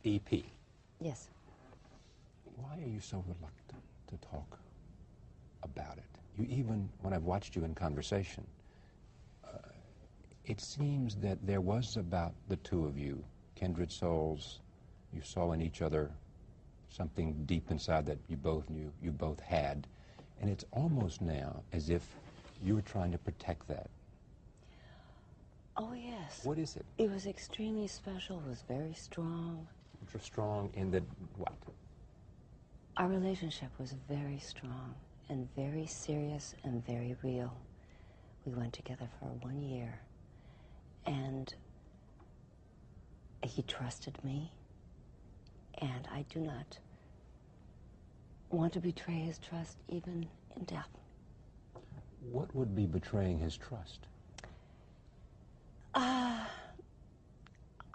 EP. Yes. Why are you so reluctant to talk about it? You even, when I've watched you in conversation, it seems that there was about the two of you, kindred souls, you saw in each other something deep inside that you both knew, you both had, and it's almost now as if you were trying to protect that. Oh, yes. What is it? It was extremely special. It was very strong. Strong in the what? Our relationship was very strong and very serious and very real. We went together for 1 year, and he trusted me, and I do not want to betray his trust even in death. What would be betraying his trust?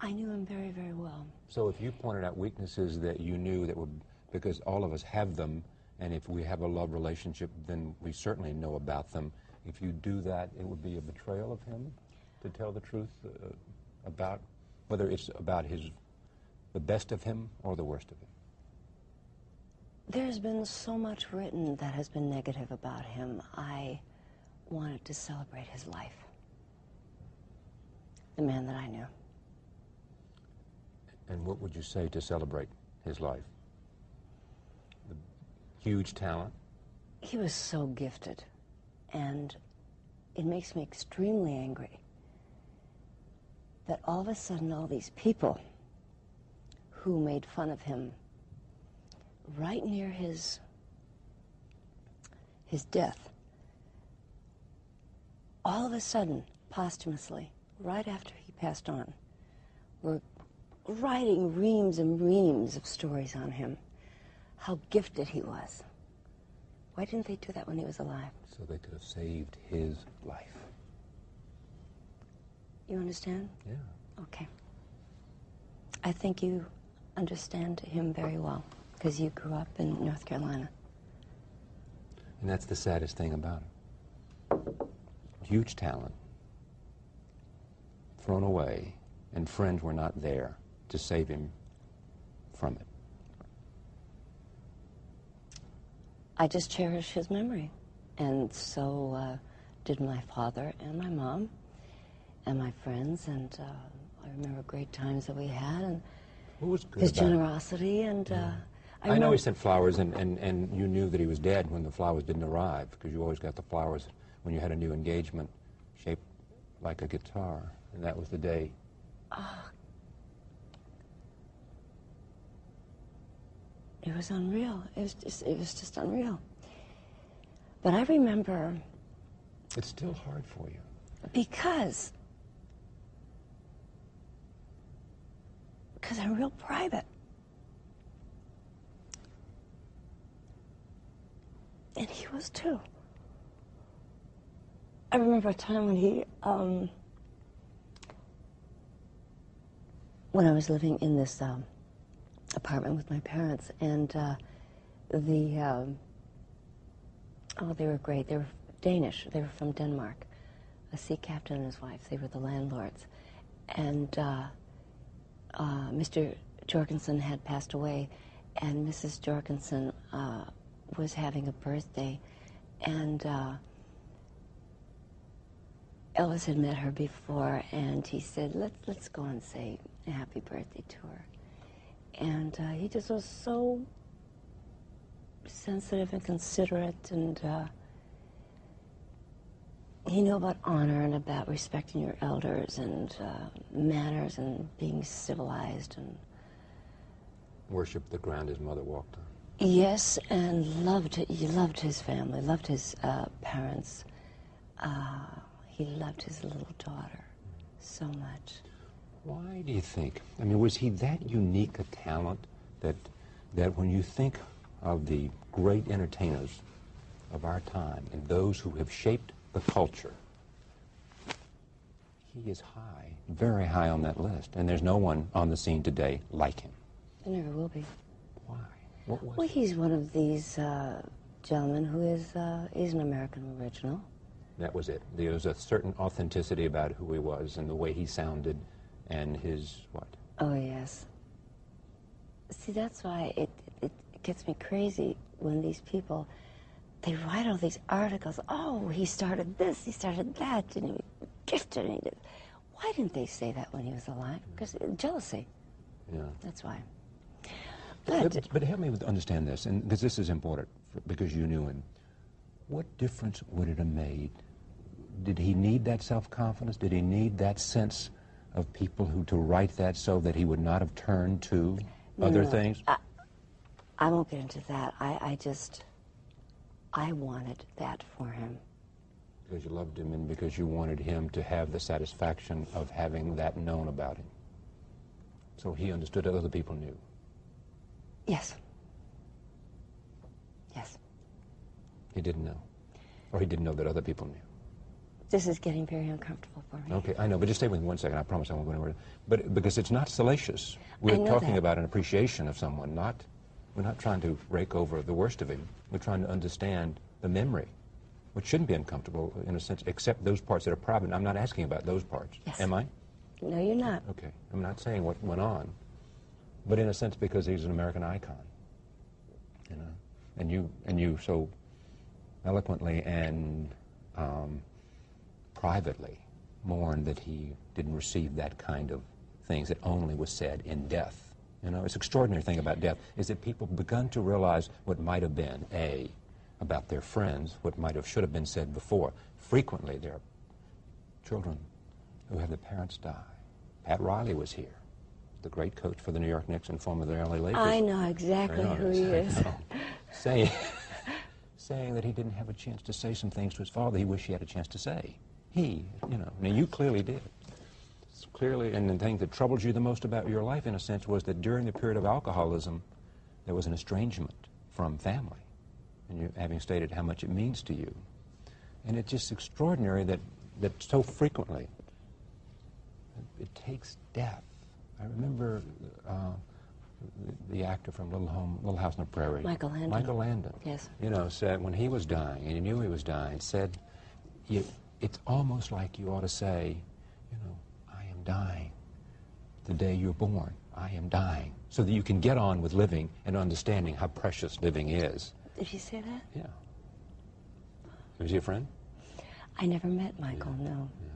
I knew him very, very well. So if you pointed out weaknesses that you knew that would, because all of us have them, and if we have a love relationship, then we certainly know about them. If you do that, it would be a betrayal of him to tell the truth about, whether it's about the best of him or the worst of him. There's been so much written that has been negative about him. I wanted to celebrate his life. The man that I knew. And what would you say to celebrate his life? The huge talent? He was so gifted, and it makes me extremely angry that all of a sudden all these people who made fun of him right near his death, all of a sudden, posthumously, right after he passed on, were writing reams and reams of stories on him, how gifted he was. Why didn't they do that when he was alive? So they could have saved his life. You understand? Yeah. Okay. I think you understand him very well, because you grew up in North Carolina. And that's the saddest thing about him. Huge talent, thrown away, and friends were not there to save him from it. I just cherish his memory. And so did my father and my mom and my friends. And I remember great times that we had, and What was good his about it? generosity. And I know he sent flowers, and you knew that he was dead when the flowers didn't arrive, because you always got the flowers when you had a new engagement shaped like a guitar, and that was the day. It was unreal. It was just unreal. But I remember, It's still hard for you. because I'm real private. And he was too. I remember a time when he, when I was living in this apartment with my parents, and oh, they were great. They were Danish. They were from Denmark. A sea captain and his wife. They were the landlords. And Mr. Jorgensen had passed away, and Mrs. Jorgensen was having a birthday, and Elvis had met her before, and he said, let's go and say a happy birthday to her. And he just was so sensitive and considerate, and he knew about honor and about respecting your elders and manners and being civilized and Worshiped the ground his mother walked on. yes, and he loved his family, loved his parents. He loved his little daughter so much. Why do you think? I mean, was he that unique a talent that when you think of the great entertainers of our time and those who have shaped the culture, he is high, very high on that list, and there's no one on the scene today like him. There never will be. Why? What was Well, it? he's one of these gentlemen who is an American original. That was it. There was a certain authenticity about who he was and the way he sounded and his what? Oh, yes. See, that's why it gets me crazy when these people, they write all these articles. Oh, he started this, he started that, and he was gifted. And he did. Why didn't they say that when he was alive? Because jealousy. Yeah. That's why. But help me understand this, and because this is important, because you knew him. What difference would it have made? Did he need that self-confidence? Did he need that sense of people who to write that so that he would not have turned to other things? I won't get into that. I wanted that for him. Because you loved him and because you wanted him to have the satisfaction of having that known about him. So he understood that other people knew. Yes. Yes. He didn't know. Or he didn't know that other people knew. This is getting very uncomfortable for me. Okay, I know, but just stay with me 1 second. I promise I won't go anywhere. But because it's not salacious. We're talking about an appreciation of someone, we're not trying to rake over the worst of him. We're trying to understand the memory, which shouldn't be uncomfortable in a sense, except those parts that are private. I'm not asking about those parts. Yes. Am I? No, you're not. Okay. I'm not saying what went on, but in a sense because he's an American icon, you know, and you so eloquently and privately mourned that he didn't receive that kind of things that only was said in death. You know, it's an extraordinary thing about death is that people begun to realize what might have been, about their friends, what should have been said before. Frequently, there are children who have their parents die. Pat Riley was here, the great coach for the New York Knicks and former of the LA Lakers. I know exactly who he is. Saying that he didn't have a chance to say some things to his father he wished he had a chance to say. He, you know, now you clearly did. Clearly, and the thing that troubled you the most about your life, in a sense, was that during the period of alcoholism, there was an estrangement from family. And you having stated how much it means to you. And it's just extraordinary that so frequently it takes death. I remember the actor from Little House on the Prairie. Michael Landon. Michael Landon. Yes. You know, said when he was dying, and he knew he was dying, said, it's almost like you ought to say, you know, I am dying. The day you're born, I am dying. So that you can get on with living and understanding how precious living is. Did he say that? Yeah. Was he a friend? I never met Michael, no. Yeah.